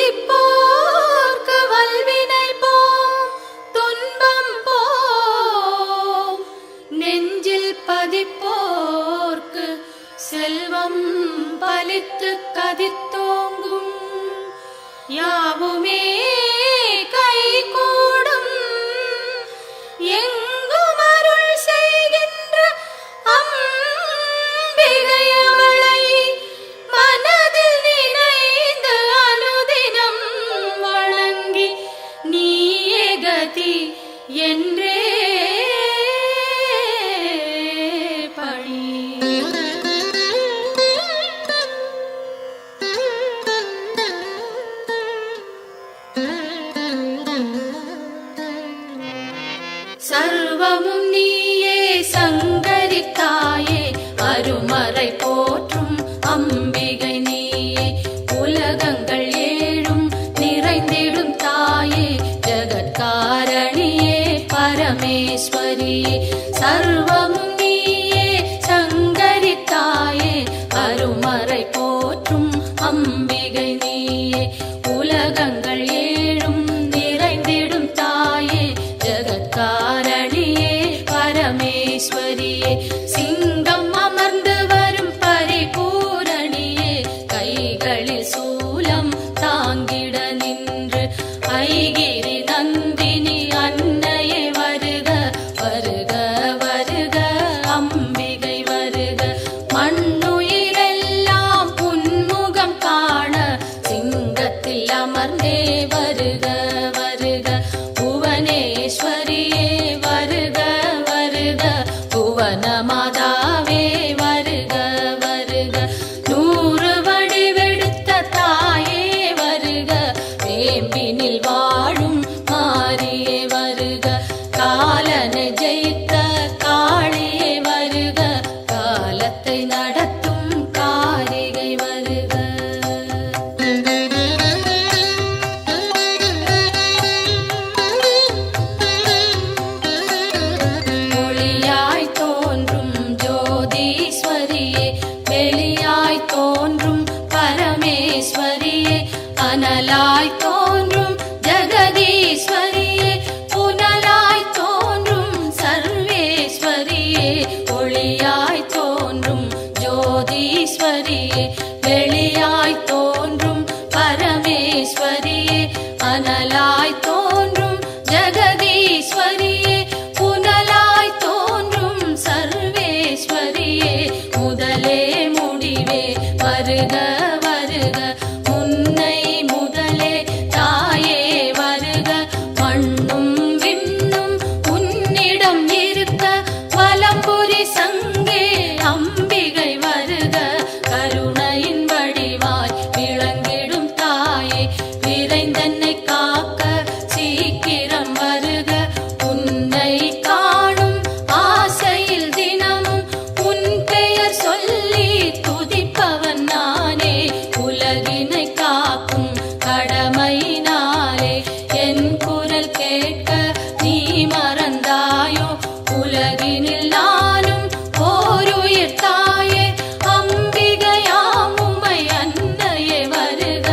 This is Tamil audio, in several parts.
துதிப்போர்க்கு வல்வினை போம் துன்பம் போம் நெஞ்சில் பதிப்போர்க்கு செல்வம் பலித்து கதித்தோங்கும் யாவுமே கைகூடும் எங்கும் அருள் செய்கின்ற அம்பிகை அவளை மனதில் நினைந்து அனுதினம் வணங்கி நீயே கதி என்றே பணி. சர்வமும் நீயே சங்கரி தாயே அருமறை போற்றும் அம்பிகை நீயே உலகங்கள் ஏழும் நிறைந்திடும் தாயே ஜகத்காரணியே பரமேஸ்வரியே சர்வமும் நீயே சங்கரி தாயே அருமறை போற்றும் அம்பிகை நீயே உலகங்கள் ஏழும் நிறைந்திடும் தாயே ஜகத்காரணியே பரமேஸ்வரியே சிங்கம் அமர்ந்து வரும் பரிபூரணியே கைகளில் சூலம் தாங்கிட நின்று ஐகிரி நந்தினி அன்னையே வருக வருக வருக அம்பிகை வருக மண்ணுயிரெல்லாம் புன்முகம் காண சிங்கத்தில் அமர்ந்தே வருக வருக புவனேஸ்வரியே வருக வருக புவன மாதாவே வருக வருக நூறு வடிவெடுத்த தாயே வருக வேம்பினில் வாழும் மாரியே வருக காலனை ஜெயித்த காளியே வருக காலத்தை நடத்தும் காரிகை வருக. ஒளியாய் தோன்றும் ஜோதீஸ்வரியே வெளியாய் தோன்றும் பரமேஸ்வரியே அனலாய் தோன்றும் ஜெகதீஸ்வரியே புனலாய் தோன்றும் சர்வேஸ்வரியே ஒளியாய் தோன்றும் ஜோதீஸ்வரியே வெளியாய் தோன்றும் பரமேஸ்வரியே அனலாய் தோன்றும் ஜெகதீஸ்வரியே புனலாய் தோன்றும் சர்வேஸ்வரியே முதலே முடிவே வருக வருக முன்னை முதலே தாயே வருக மண்ணும் விண்ணும் உன்னிடம் இருக்க வலம்புரி சங்கே அம்பிகை வருக கருணையின் வடிவாய் விளங்கிடும் தாயே விரைந்தன்னை காக்க சீக்கிரம் வருக உன்னை காணும் ஆசையில் தினமும் உன் பெயர் சொல்லி துதிப்பவன் நானே உலகினை காக்கும் கடமையினாலே என் குரல் கேட்க நீ மறந்தாயோ உலகினில் நானும் ஓருயிர் தாயே அம்பிகையாம் உம்மை அன்னையே வருக.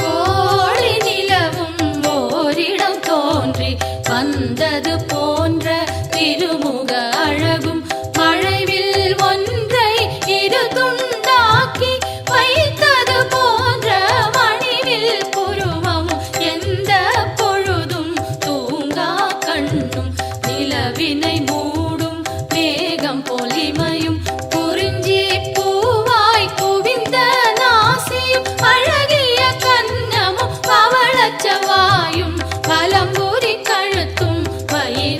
கோழி நிலவும் ஓரிடம் தோன்றி வந்தது போன்ற திருமுக அழகும் மழைவில் ஒன்றை இரு துண்டாக்கி வைத்தது போன்ற மணிவில் புருவம் எந்த பொழுதும் தூங்கா கண்ணும் நிலவினை மூடும் மேகம் பொலிமையும் குறிஞ்சி பூவாய் குவிந்த நாசியும் அழகிய கன்னமும் பவளச்சவாயும் பலம்புரி கழுத்தும் வயிறு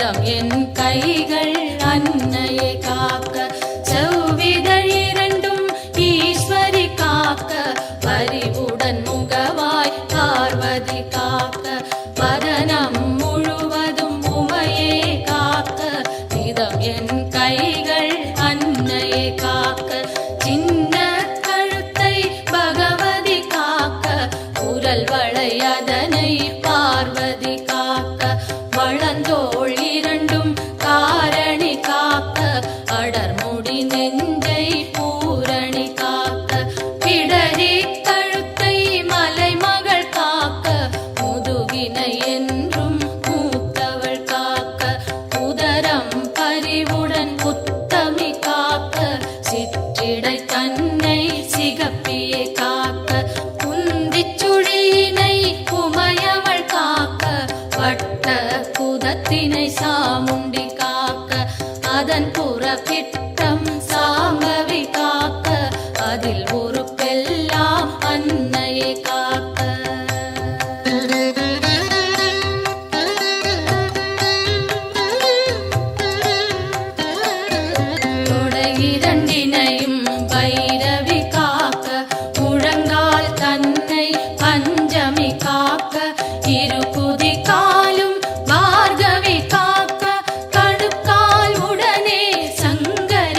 இதம் என் கைகள் அன்னையை காக்க, செவ்விதழ் இரண்டும் ஈஸ்வரி காக்க, பரிவுடன் முகவாய் பார்வதி காக்க, வதனம் முழுவதும் உமையே காக்க, இதம் என் கைகள் அன்னையை காக்க, சின்ன கழுத்தை பகவதி காக்க, குரல் வளையதனை பார்வதி காக்க, வளந்தோள் இரண்டும் காரணி காக்க, அடர்முடி நெஞ்சை பூரணி காக்க, பிடரி கழுத்தை மலைமகள் காக்க, முதுகினை என்றும் மூத்தவள் காக்க, உதரம் பரிவுடன் உத்தமி காக்க, சிற்றிடை தன்னை சிகப்பியை காக்க, குந்திச் சுழியினை உமையவள் காக்க, வட்ட குதத்தினை சாமுண்டி காக்க, அதன் புறப்பிட்டம் சாம்பவி காக்க, அதில் உறுப்பெல்லாம் அன்னையை காக்க. தொடை இரண்டினையும் பைரவி காக்க, முழங்கால் தன்னை பஞ்சமி காக்க, இருகுதி காலும் பார்கவி காக்க, கணுக்கால் உடனே சங்கரி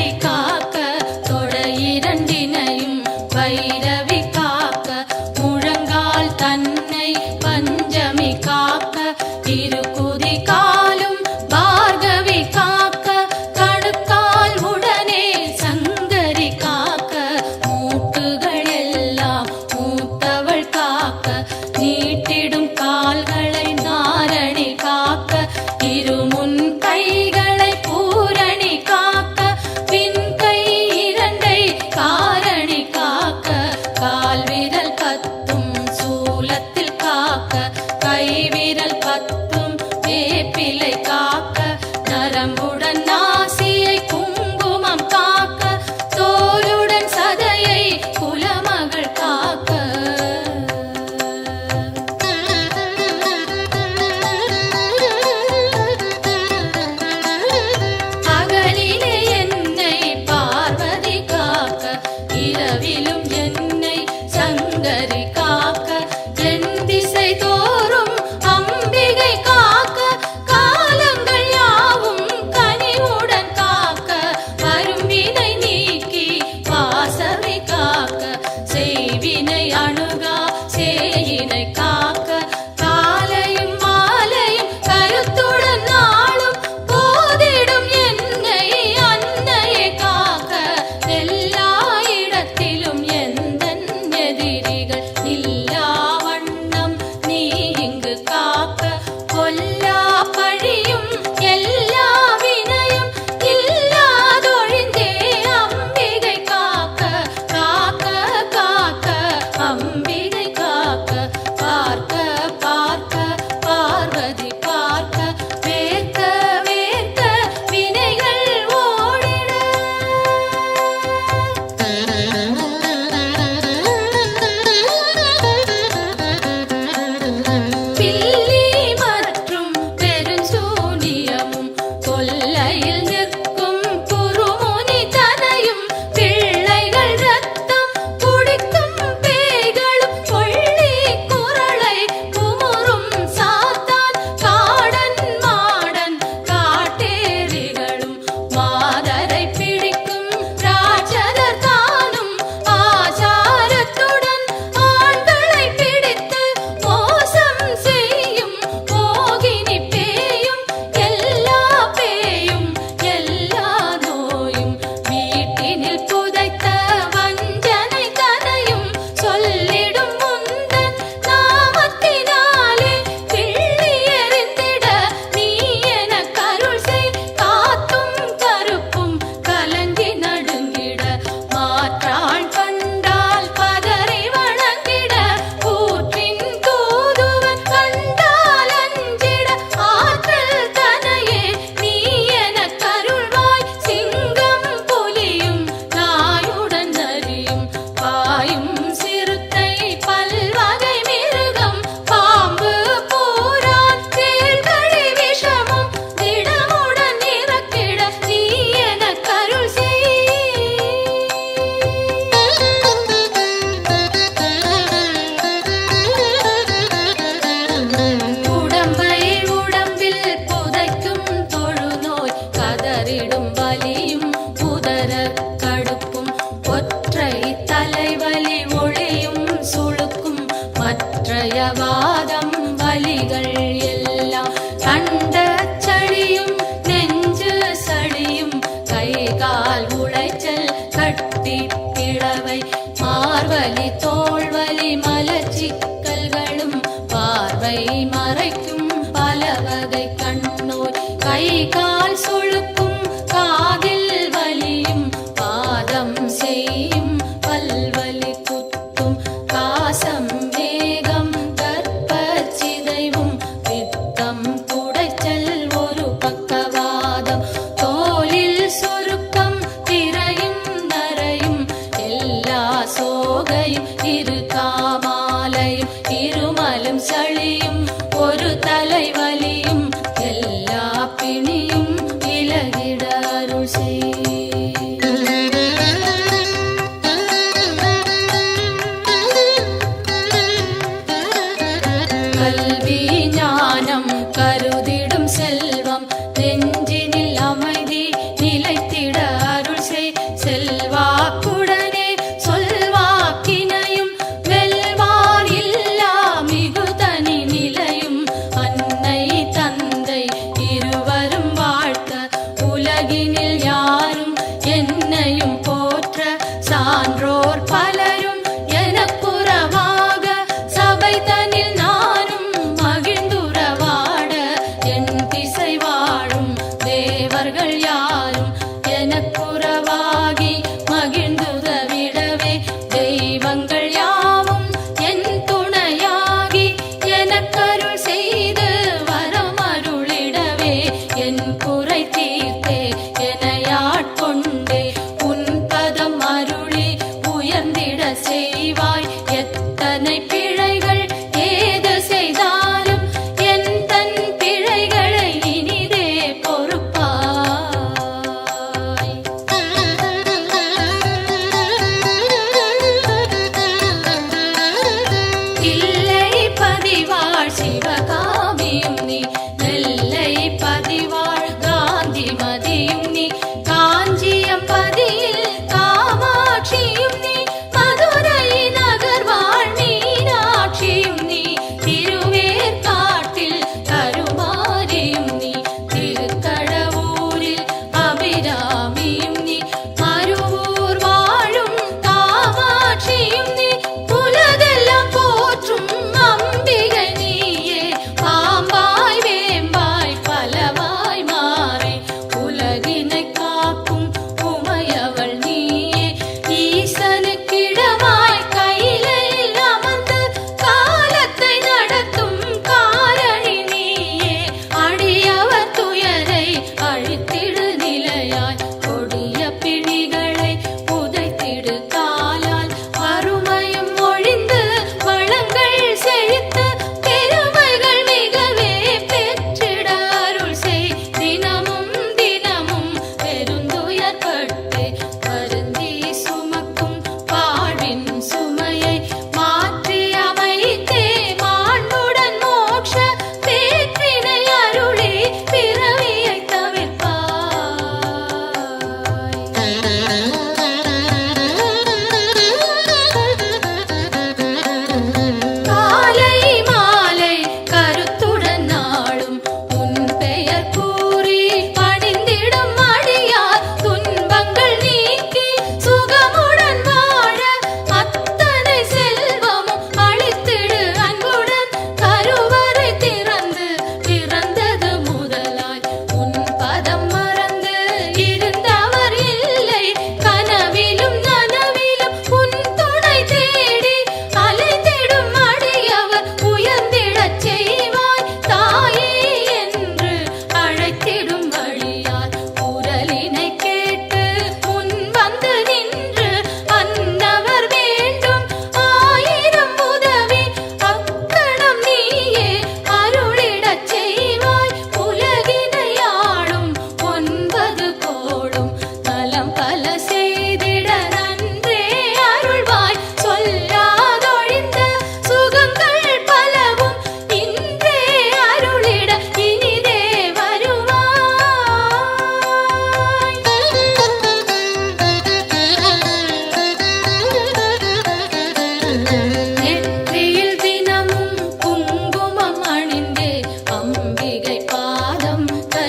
உதறிடும் வலியும் உதர கடுப்பும் ஒற்றை தலைவலி ஒளியும் சுளுக்கும் மற்றைய வாதம் வலிகள் எல்லாம் கண்ட சளியும் நெஞ்சு சளியும் கை கால் உளைச்சல் கட்டி பிளவை மார்வலி தோள்வலி மலச்சிக்கல்களும் பார்வை மறைக்கும் பல வகை கண்ணோய் கை கால் சுளுக்கும் காதில் வலியும் பாதம் செய்யும் பல்வலி குத்தும் காசம் வேகம் கற்பச்சிதைவும் பித்தம் குடைச்சல் ஒரு பக்கவாதம் தோலில் சுருக்கம் திரையும் நரையும் எல்லா சோகையும் இரு காமாலையும் இருமலும் சளியும் ஒரு தலைவலியும் எல்லா பிணியும் விலகிட அருள் செய். கல்வி ஞானம் கருதிடும் செல்வம் நெஞ்சினில் அமைதி நிலைத்திட அருள் செய். செல்வாக்குடனே சொல்வாக்கினையும் வெல்வார் இல்லா மிகுதனி நிலையும் அன்னை தந்தை இருவரும் வாழ்த்த உலகினில் யாரும் என்னையும் போற்ற சான்றோர் பலரும் எனக்குறவாக சபை தனில் நானும் மகிழ்ந்துறவாட என் திசை வாழும் தேவர்கள் யாரும் எனக்குறவாகி மகிழ்ந்துதவிடவே தெய்வங்கள் யாவும் என் துணையாகி எனக்கருள் செய்து வரமருளிடவே என் குறை தீர்த்தே எனையாட்கொண்டே உன் பதம் அருளி உயர்ந்திட செய்வாய். எத்தனை பிழைகள் ஏது செய்தாலும் என் தன் பிழைகளை இனிதே பொறுப்பாய். இல்லை பதிவாழ் சிவகாமியும் நீ நெல்லை பதிவாழ் காந்திமதி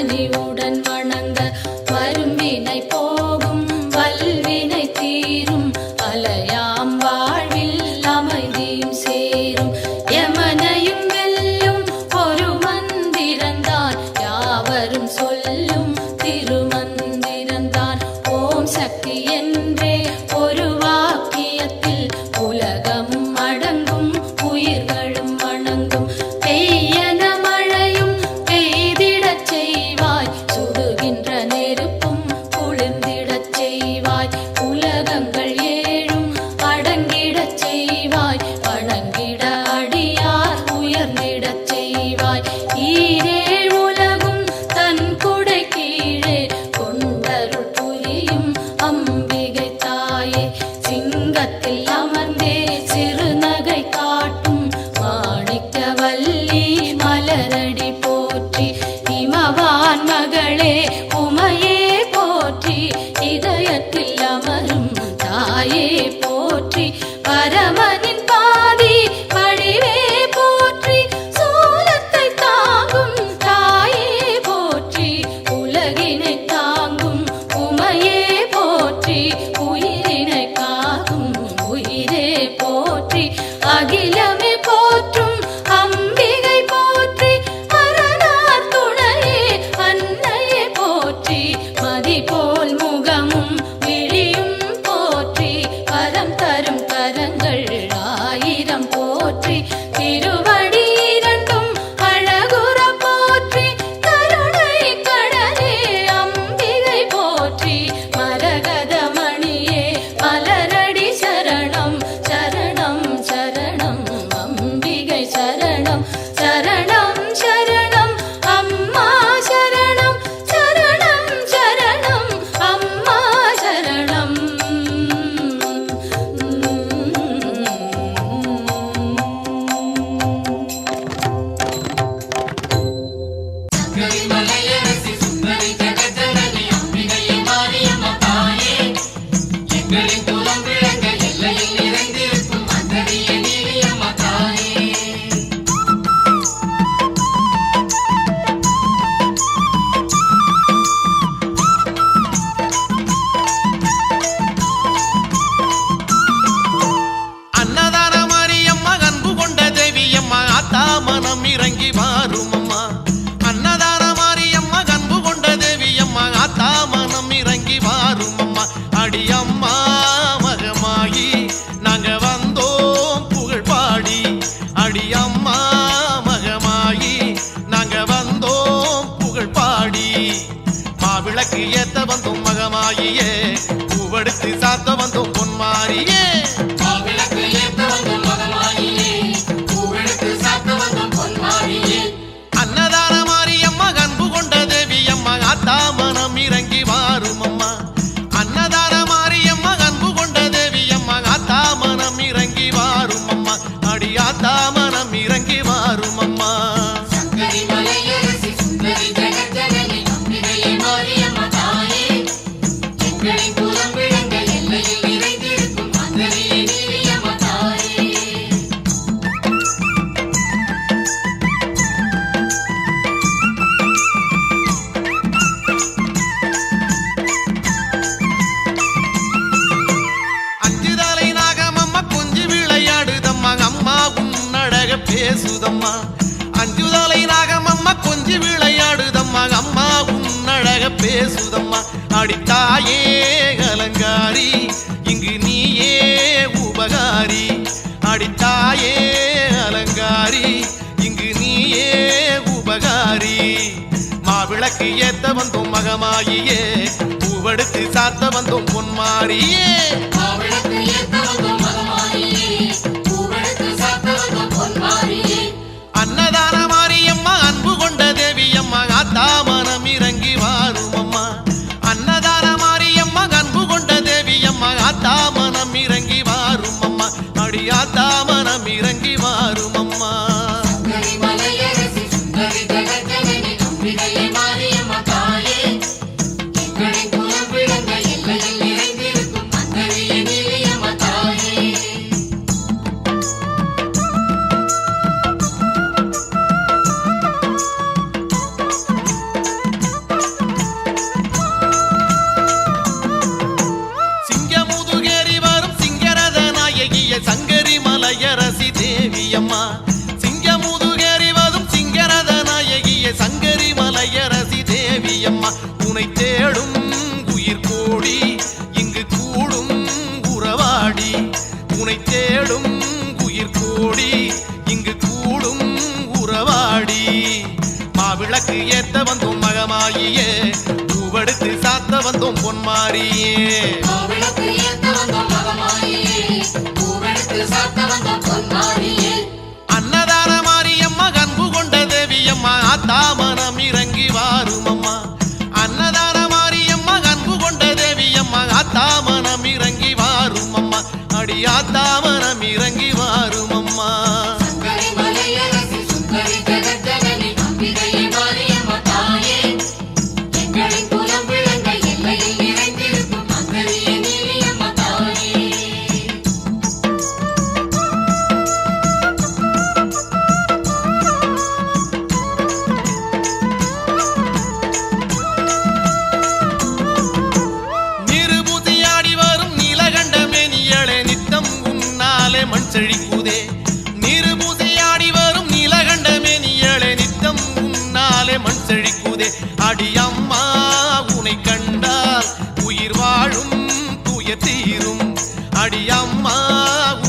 கனிவுடன் வணங்க வரும் வினை போகும் வல்வினை தீரும் அலையாம் வாழ்வில் அமைதியும் சேரும் யமனையும் வெல்லும் ஒரு மந்திரந்தான் யாவரும் சொல்லும் திருமந்திரந்தான் ஓம் சக்தி என்றே ஒரு வாக்கியத்தில் உலகமும் அடங்கும் உயிர்களும் வணங்கும் பெய்யன மழையும் பெய்திடச் செய்வாய் சுடுகின்ற நெருப்பும் குளிர்ந்திடச் செய்வாய் உலகங்கள் ஏழும் அடங்கிடச் செய்வாய் வணங்கிட அடியார் உயர்ந்திடச் செய்வாய் ஈரேழ் உலகும் தன் குடை கீழே கொண்டருள் புரியும் அம்பிகை தாயே சிங்கத்தில் அமர்ந்தே சிறுநகை காட்டும் மாணிக்கவல்லி மலரடி போற்றி இமவான் மகளே உமையே போற்றி இதயத்தில் அமரும் தாயே போற்றி பரமனின் பாதி வடிவே போற்றி சூலத்தை தாங்கும் தாயே போற்றி உலகினை தாங்கும் உமையே போற்றி உயிரினை காக்கும் உயிரே போற்றி அகிலமே போற்றும் அம்பிகை போற்றி அரணார் துணையே அன்னையே போற்றி மதி போல் முகமும் விழியும் போற்றி வரம் தரும் கரங்கள் ஆயிரம் போற்றி திருவடி இரண்டும் அழகுற போற்றி கருணை கடலே அம்பிகை போற்றி மரகத மணியே மலரடி சரணம் சரணம் சரணம் அம்பிகை சரணம் சரணம் சரணம் அம்மா சரணம் சரணம் சரணம் அம்மா சரணம் மலையரசி சுந்தரி ஜெகஜனனி அம்பிகையே மாரியம்மா தாயே எங்களின் குலம் விளங்க எல்லையில் நிறைந்திருக்கும் அந்தரிய நீலியம்மா தாயே அன்னதான மாரியம்மா அன்பு கொண்ட தேவியம்மா ஆத்தா மனம் இறங்கி வாருமம்மா அன்னதான மாரியம்மா அன்பு கொண்ட தேவியம்மா ஆத்தா மனம் இறங்கி வாருமம்மா அடியம்மா மகமாயி நாங்க வந்தோம் புகழ் பாடி அடியம்மா மகமாயி நாங்க வந்தோம் புகழ் பாடி மாவிளக்கு ஏத்த வந்தோம் மகமாயியே பூவெடுத்து சாத்த வந்தோம் பொன்மாரியே மாவிளக்கு ஏத்த வந்தோம் மகமாயியே பூவெடுத்து சாத்த வந்தோம் பொன்மாரியே அன்னதான மாரியம்மா அன்பு கொண்ட தேவியம்மா ஆத்தா மனம் இறங்கி வாருமம்மா அன்னதான மாரியம்மா அன்பு கொண்ட தேவியம்மா ஆத்தா மனம் இறங்கி வாருமம்மா அடி ஆத்தா மனம் இறங்கி வாருமம்மா சங்கரி மலையரசி சுந்தரி ஜெகஜனனி அம்பிகையே மாரியம்மா தாயே எங்களின் குலம் விளங்க எல்லையில் நிறைந்திருக்கும் அந்தரிய நீலியம்மா தாயே அஞ்சுதலை நாகமம்மா கொஞ்சி விளையாடுதம்மா அம்மா உன்னழக பேசுதம்மா அஞ்சுதலை நாகமம்மா கொஞ்சி விளையாடுதம்மா அம்மா உன்னழக பேசுதம்மா அடித்தாயே அலங்காரி இங்கு நீயே உபகாரி அடித்தாயே அலங்காரி இங்கு நீயே உபகாரி மாவிளக்கு ஏத்த வந்தோம் மகமாயியே பூவெடுத்து சாத்த வந்தோம் பொன்மாரியே மாவிளக்கு ஏத்த வந்தோம் மகமாயியே பூவெடுத்து சாத்த வந்தோம் பொன்மாரியே அன்னதான மாரியம்மா அன்பு கொண்ட தேவியம்மா ஆத்தா மனம் இறங்கி வாருமம்மா அன்னதான மாரியம்மா அன்பு கொண்ட தேவியம்மா ஆத்தா மனம் இறங்கி வாருமம்மா அடி ஆத்தா மனம் இறங்கி வாருமம்மா சங்கரி மலையரசி சுந்தரி ஜெகஜனனி அம்பிகையே மாரியம்மா தாயே எங்களின் குலம் விளங்க எல்லையில் நிறைந்திருக்கும் அந்தரிய நீலியம்மா தாயே அம்மா உனை தேடும் உயிர் கோடி இங்கு கூடும் உறவாடி உனை தேடும் உயிர் கோடி இங்கு கூடும் உறவாடி மாவிளக்கு ஏத்த வந்தோம் மகமாயியே பூவெடுத்து சாத்த வந்தோம் பொன்மாரியே மாவிளக்கு ஏத்த வந்தோம் மகமாயியே பூவெடுத்து சாத்த வந்தோம் பொன்மாரியே அன்னதான மாரியம்மா அன்பு கொண்ட தேவியம்மா ஆத்தா மனம் இறங்கி வாரும் அம்மா அன்னதான மாரியம்மா அன்பு கொண்ட தேவியம்மா ஆத்தா மனம் இறங்கி வாரும் அம்மா அடி ஆத்தா மனம் இறங்கி வாரும் அம்மா சுந்தரி மலையரசி சுந்தரி ஜெகஜனனி அம்பிகையே மாரியம்மா தாயே எங்களின் குலம் விளங்க எல்லையில் நிறைந்திருக்கும் அந்தரியே நீலியம்மா தாயே நிருபூதியாடி வரும் நீலகண்ட மேனியளே நித்தம் உன்னாலே மண் செழிக்குதே நிருபூதியாடி வரும் நீலகண்ட மேனியளே நித்தம் உன்னாலே மண் செழிக்குதே அடி அம்மா உனை கண்டால் உயிர் வாழும் துயர் தீரும் அடி அம்மா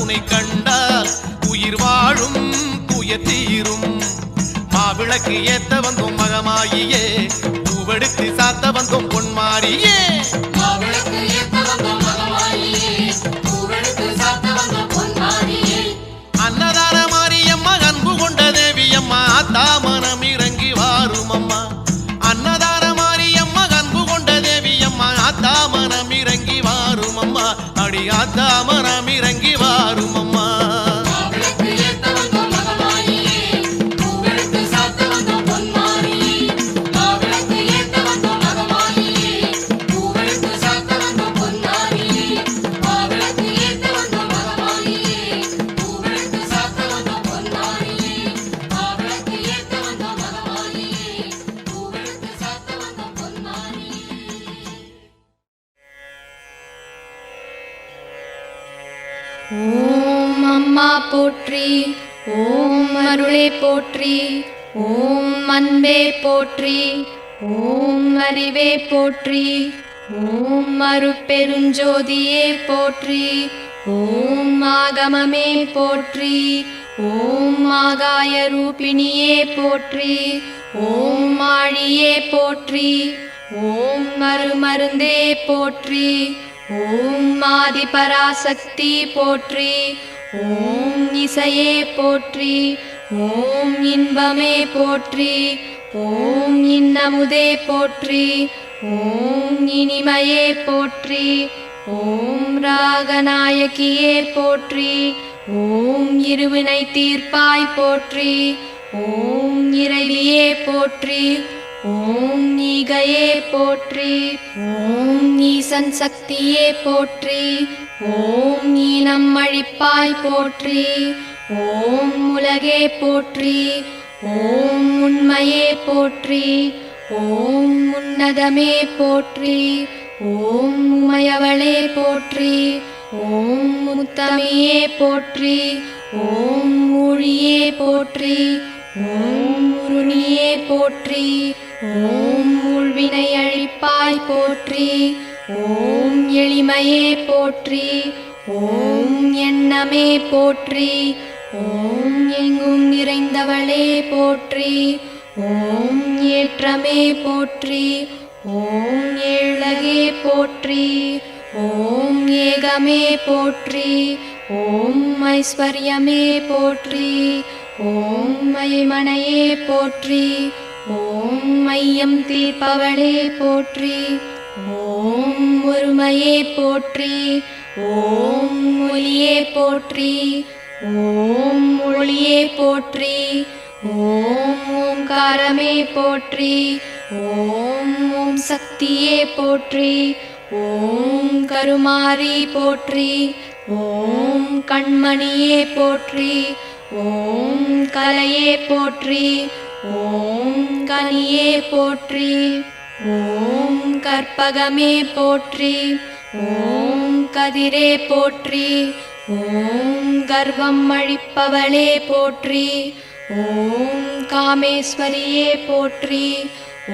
உனை கண்டால் உயிர் வாழும் துயர் தீரும் மாவிளக்கு ஏத்த வந்தோம் மகமாயியே பூவெடுத்து சாத்த வந்தோம் பொன்மாரியே மாவிளக்கு ஏத்த வந்தோம் மகமாயியே பூவெடுத்து சாத்த வந்தோம் பொன்மாரியே அன்னதான மாரியம்மா அன்பு கொண்ட தேவியம்மா ஆத்தா மனம் இறங்கி வாரும் அம்மா அன்னதான மாரியம்மா அன்பு கொண்ட தேவியம்மா ஆத்தா மனம் இறங்கி வாரும் அம்மா அடி ஆத்தா மனம் இறங்கி வாரும் அம்மா மாவிளக்கு ஏத்த வந்தோம் மகமாயியே பூவெடுத்து சாத்த வந்தோம் பொன்மாரியே மாவிளக்கு ஏத்த வந்தோம் மகமாயியே பூவெடுத்து சாத்த வந்தோம் பொன்மாரியே மாவிளக்கு ஏத்த வந்தோம் மகமாயியே பூவெடுத்து சாத்த வந்தோம் பொன்மாரியே மாவிளக்கு ஏத்த வந்தோம் மகமாயியே பூவெடுத்து சாத்த வந்தோம் பொன்மாரியே ஓம் அம்மா போற்றி ஓம் அருளே போற்றி ஓம் அன்பே போற்றி ஓம் அறிவே போற்றி ஓம் அருட்பெருஞ்சோதியே போற்றி ஓம் ஆகமமே போற்றி ஓம் ஆகாய ரூபிணியே போற்றி ஓம் ஆழியே போற்றி ஓம் அருமருந்தே போற்றி ஓம் ஆதிபராசக்தி போற்றி ஓம் இசையே போற்றி ஓம் இன்பமே போற்றி ஓம் இன்னமுதே போற்றி ஓம் இனிமையே போற்றி ஓம் ராகநாயகியே போற்றி ஓம் இருவினை தீர்ப்பாய் போற்றி ஓம் இறைவியே போற்றி ஓம் ஈகையே போற்றி ஓம் ஈசன் சக்தியே போற்றி ஓம் ஈனம் அழிப்பாய் போற்றி ஓம் உலகே போற்றி ஓம் உண்மையே போற்றி ஓம் உன்னதமே போற்றி ஓம் உமையவளே போற்றி ஓம் முத்தமையே போற்றி ஓம் ஊழியே போற்றி ஓம் உருணியே போற்றி ஓம் உள்வினை அழிப்பாய் போற்றி ஓம் எளிமையே போற்றி ஓம் எண்ணமே போற்றி ஓம் எங்கும் நிறைந்தவளே போற்றி ஓம் ஏற்றமே போற்றி ஓம் ஏழகே போற்றி ஓம் ஏகமே போற்றி ஓம் ஐஸ்வர்யமே போற்றி ஓம் மைமனையே போற்றி ஓம் மையம் தீர்ப்பவளே போற்றி ஓம் ஒருமையே போற்றி ஓம் ஒளியே போற்றி ஓம் ஒளியே போற்றி ஓம் ஓங்காரமே போற்றி ஓம் ஓம் சக்தியே போற்றி ஓம் கருமாரி போற்றி ஓம் கண்மணியே போற்றி ஓம் கலையே போற்றி ஓம் கனியே போற்றி ஓம் கற்பகமே போற்றி ஓம் கதிரே போற்றி ஓம் கர்வம் அழிப்பவளே போற்றி ஓம் காமேஸ்வரியே போற்றி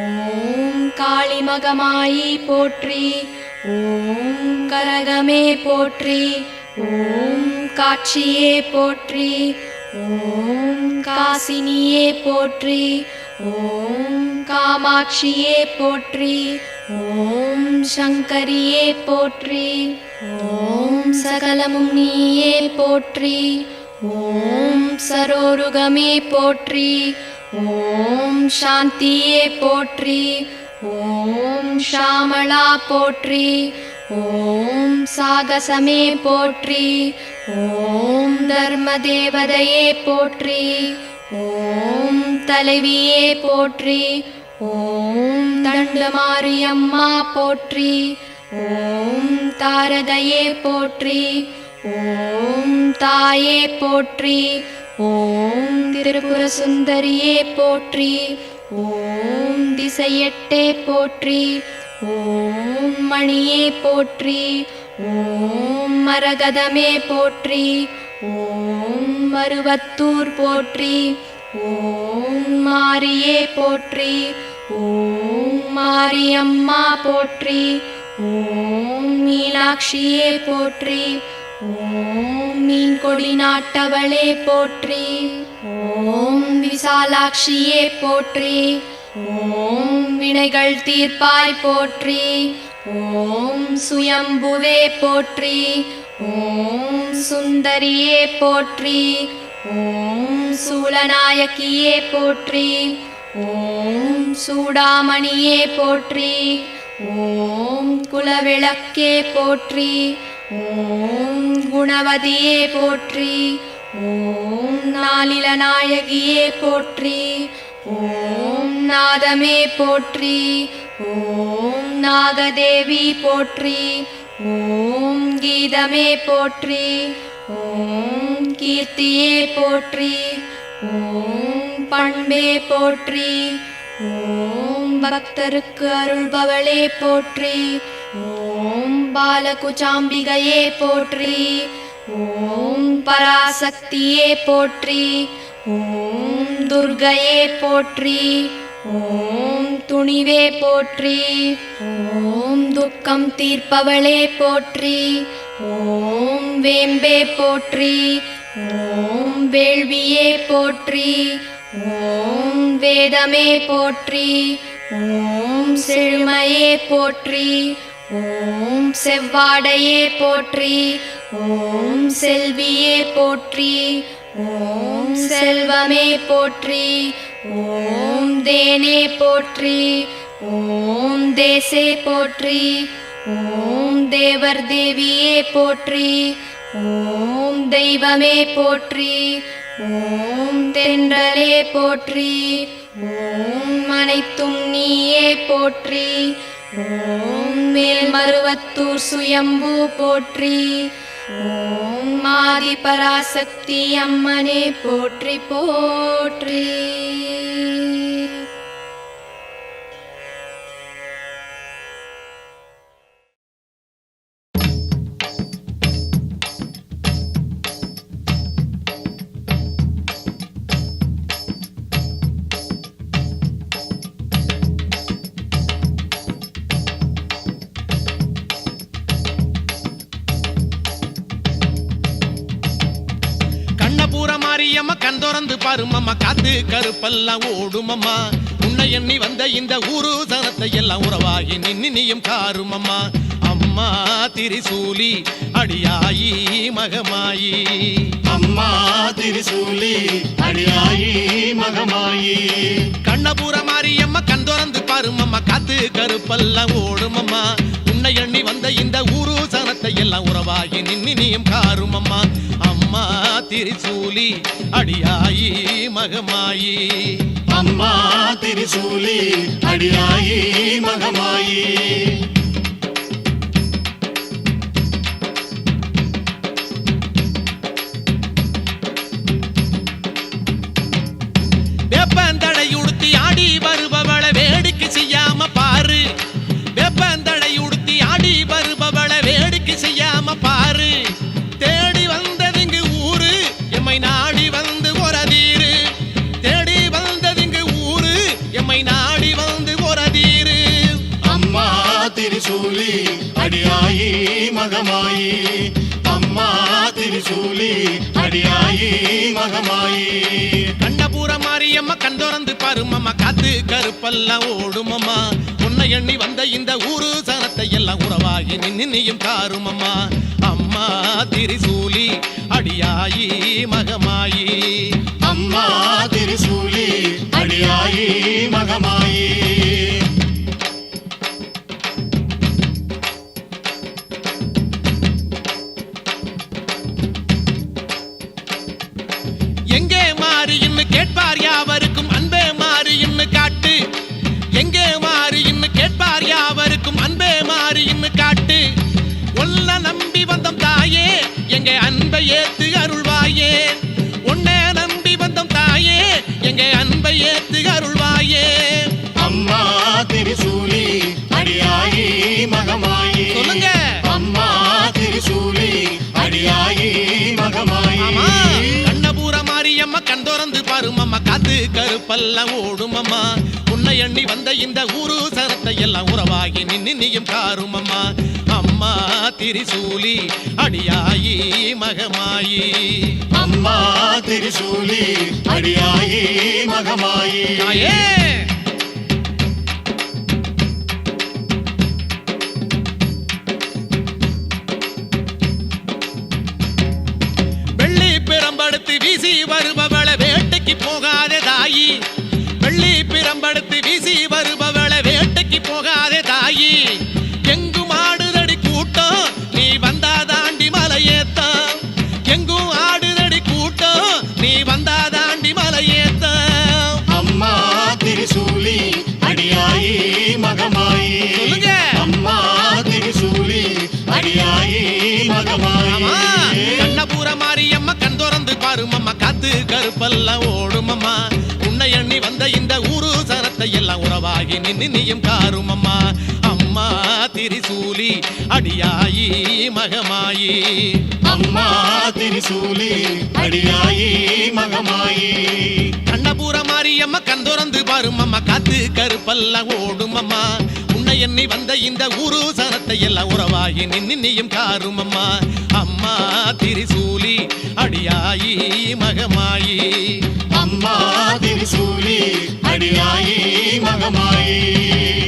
ஓம் காளிமகமாயி போற்றி. ஓம் கரகமே போற்றி. ஓம் காட்சியே போற்றி. ஓம் காசினியே போற்றி. ஓம் காமாட்சியே போற்றி. ஓம் சங்கரியே போற்றி. ஓம் சகலமும் நீயே போற்றி. ஓம் சரோருகமே போற்றி. ஓம் சாந்தியே போற்றி. ஓம் ஷாமளா போற்றி. ஓம் சாகசமே போற்றி. ஓம் தர்மதேவதையே போற்றி. ஓம் தலைவியே போற்றி. ஓம் தண்டமாரியம்மா போற்றி. ஓம் தாரகையே போற்றி. ஓம் தாயே போற்றி. ஓம் திரிபுர சுந்தரியே போற்றி. ஓம் திசையெட்டே போற்றி. ஓம் மணியே போற்றி. ஓம் மரகதமே போற்றி. ஓம் மருவத்தூர் போற்றி. ஓம் மாரியே போற்றி. ஓம் மாரியம்மா போற்றி. ஓம் மீனாட்சியே போற்றி. ஓம் மீன்கொடி நாட்டவளே போற்றி. ஓம் விசாலாட்சியே போற்றி. ஓம் வினைகள் தீர்ப்பாய் போற்றி. ஓம் சுயம்புவே போற்றி. ஓம் சுந்தரியே போற்றி. ஓம் சூலநாயகியே போற்றி. ஓம் சூடாமணியே போற்றி. ஓம் குலவிளக்கே போற்றி. ஓம் குணவதியே போற்றி. ஓம் நாளிலநாயகியே போற்றி. ஓம் நாதமே போற்றி. ஓம் நாகதேவி போற்றி. ஓம் கீதமே போற்றி. ஓம் கீர்த்தியே போற்றி. ஓம் பண்பே போற்றி. ஓம் பக்தருக்கு அருள்பவளே போற்றி. ஓம் பாலகுச்சாம்பிகையே போற்றி. ஓம் பராசக்தியே போற்றி. ஓம் துர்கையே போற்றி. ஓம் துணிவே போற்றி. ஓம் துக்கம் தீர்ப்பவளே போற்றி. ஓம் வேம்பே போற்றி. ஓம் வேள்வியே போற்றி. ஓம் வேதமே போற்றி. ஓம் செழுமையே போற்றி. ஓம் செவ்வாடையே போற்றி. ஓம் செல்வியே போற்றி. ஓம் செல்வமே போற்றி. ஓம் தேனே போற்றி. ஓம் தேசே போற்றி. ஓம் தேவர் தேவியே போற்றி. ஓம் தெய்வமே போற்றி. ஓம் தென்றலே போற்றி. ஓம் அனைத்தும் நீயே போற்றி. ஓம் மேல்மருவத்தூர் சுயம்பு போற்றி. ஓம் ஆதி பராசக்தி அம்மனே போற்றி போற்றி. மாரியம்மா கண் திறந்து பாருமம்மா, காத்து கருப்பெல்லாம் ஓடுமம்மா. உன்னை எண்ணி வந்த இந்த ஊரு சனத்தை எல்லாம் உறவாகி நின்னியும் காருமம்மா. அம்மா திரிசூலி அடியாயி மகமாயி. அம்மா திரிசூலி அடியாயி மகமாயி. கண்ணபுர மாரியம்மா கண் திறந்து பாருமம்மா, காத்து கருப்பெல்லாம் ஓடுமம்மா. உன்னை எண்ணி வந்த இந்த ஊரு சனத்தை எல்லாம் உறவாகி நின்னியும் காருமம்மா. அம்மா திரிசூலி அடியாயி மகமாயி. அம்மா திரிசூலி அடியாயி மகமாயி. வேப்பந்தடையுடுத்தி ஆடி வருபவள வேடிக்கை செய்யாம பாரு. வேப்பந்தடை உடுத்தி ஆடி வருபவள வேடிக்கை செய்யாம பாரு. தேடி வந்ததிங்கு ஊரு எம்மை நாடி வந்து ஒரதீரு. தேடி வந்ததிங்கு ஊரு எம்மை நாடி வந்து ஒரதீரு. திரிசூலி அடியாயி மகமாயி அம்மா திரிசூலி அடியாயி மகமாயி கண்ணபுர மாரியம்மா கண் திறந்து பாருமம்மா காத்து கருப்பெல்லாம் ஓடுமம்மா உன்னை எண்ணி வந்த இந்த ஊரு சனத்தை எல்லாம் உறவாகி நின்னியும் காருமம்மா அம்மா திரிசூலி அடியாயி மகமாயி அம்மா திரிசூலி அடியாயி மகமாயி எங்கே மாறின்னு கேட்பார் யாவருக்கும் அன்பே மாறின்னு காட்டு எங்கே மாறின்னு கேட்பார் யாவருக்கும் அன்பே மாறின்னு காட்டு ஒல்ல நம்பி வந்தோம் தாயே எங்க அன்பை ஏத்து அருள்வாயே உன்னை நம்பி வந்தோம் தாயே எங்க அன்பை ஏத்து அருள்வாயே அம்மா திரிசூலி அடியாயி மகமாயி சொல்லுங்க அம்மா திரிசூலி அடியாயி மகமாயி ஆமா கண்ணபுர மாரியம்மா கண் திறந்து பாருமம்மா காத்து கருப்பெல்லாம் ஓடுமம்மா உன்னை எண்ணி வந்த இந்த ஊரு சரத்தை எல்லாம் உறவாகி நின்னியும் காருமம்மா அம்மா திரிசூலி அடியாயி மகமாயி அம்மா திரிசூலி அடியாயி மகமாயி தாயே வெள்ளி பிரம்படுத்து வீசி வருபவள வேட்டைக்கு போகாதே தாயி வெள்ளி பிரம்படுத்து வீசி வருபவள வேட்டைக்கு போகாதே தாயி எங்கும் ஆடுதடி கூட்டம் நீ வந்தா தாண்டி மலையேத்தான் எங்கும் ஆடுதடி கூட்டம் நீ வந்தா தாண்டி மலையேத்தான் அம்மா திரிசூலி அடியாயி மகமாயி சொல்லுங்க. அம்மா திரிசூலி அடியாயி மகமாயி கண்ணபுர மாரியம்மா கண் திறந்து பாருமம்மா காத்து கருப்பெல்லாம் ஓடுமம்மா உன்னை எண்ணி வந்த இந்த ஊரு சனத்தை எல்லாம் உறவாகி நின்னியும் காருமம்மா அம்மா திரிசூலி அடியாயி மகமாயி அம்மா திரிசூலி அடியாயி மகமாயி கண்ணபுர மாரியம்மா கண் திறந்து பாருமம்மா காத்து கருப்பெல்லாம் ஓடுமம்மா உன்னை எண்ணி வந்த இந்த ஊரு சனத்தை எல்லாம் உறவாகி நின்னியும் காருமம்மா அம்மா திரிசூலி அடியாயி மகமாயி அம்மா திரிசூலி அடியாயி மகமாயி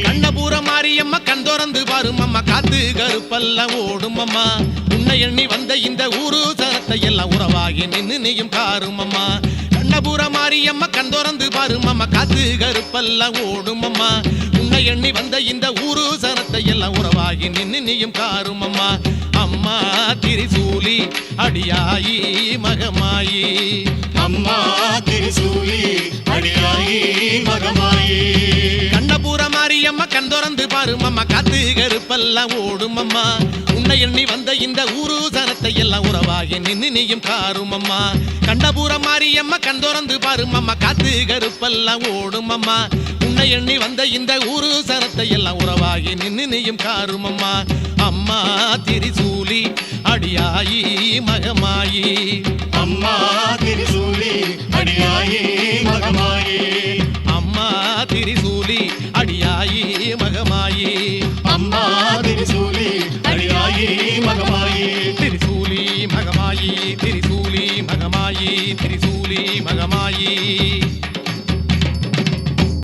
கண்ணபுர மாரியம்மா கண் திறந்து பாருமம்மா காத்து கருப்பெல்லாம் ஓடுமம்மா உன்னை எண்ணி வந்த இந்த ஊரு சனத்தை எல்லாம் உறவாகி நின்னியும் காருமம்மா கண்ணபுர மாரியம்மா கண் திறந்து பாருமம்மா காத்து கருப்பெல்லாம் ஓடுமம்மா உன்னை எண்ணி வந்த இந்த ஊரு சனத்தை எல்லாம் உறவாகி நின்னியும் காருமம்மா அம்மா திரிசூலி அடியாயி மகமாயி அம்மா திரிசூலி அடியாயி மகமாயி கண்ணபுர மாரியம்மா கண் திறந்து பாருமம்மா காத்து கருப்பெல்லாம் ஓடுமம்மா உன்னை எண்ணி வந்த இந்த ஊரு சனத்தை எல்லாம் உறவாகி நின்னியும் காருமம்மா கண்ணபுர மாரியம்மா கண் திறந்து பாருமம்மா காத்து கருப்பெல்லாம் ஓடுமம்மா உன்னை எண்ணி வந்த இந்த ஊரு சனத்தை எல்லாம் உறவாகி நின்னியும் காருமம்மா அம்மா திரிசூலி அடியாயி மகமாயி அம்மா திரிசூலி அடியாயி மகமாயி அம்மா திரிசூலி அடியாயி மகமாயி அம்மா திரிசூலி அடியாயி மகமாயி திரிசூலி மகமாயி திரிசூலி மகமாயி திரிசூலி மகமாயி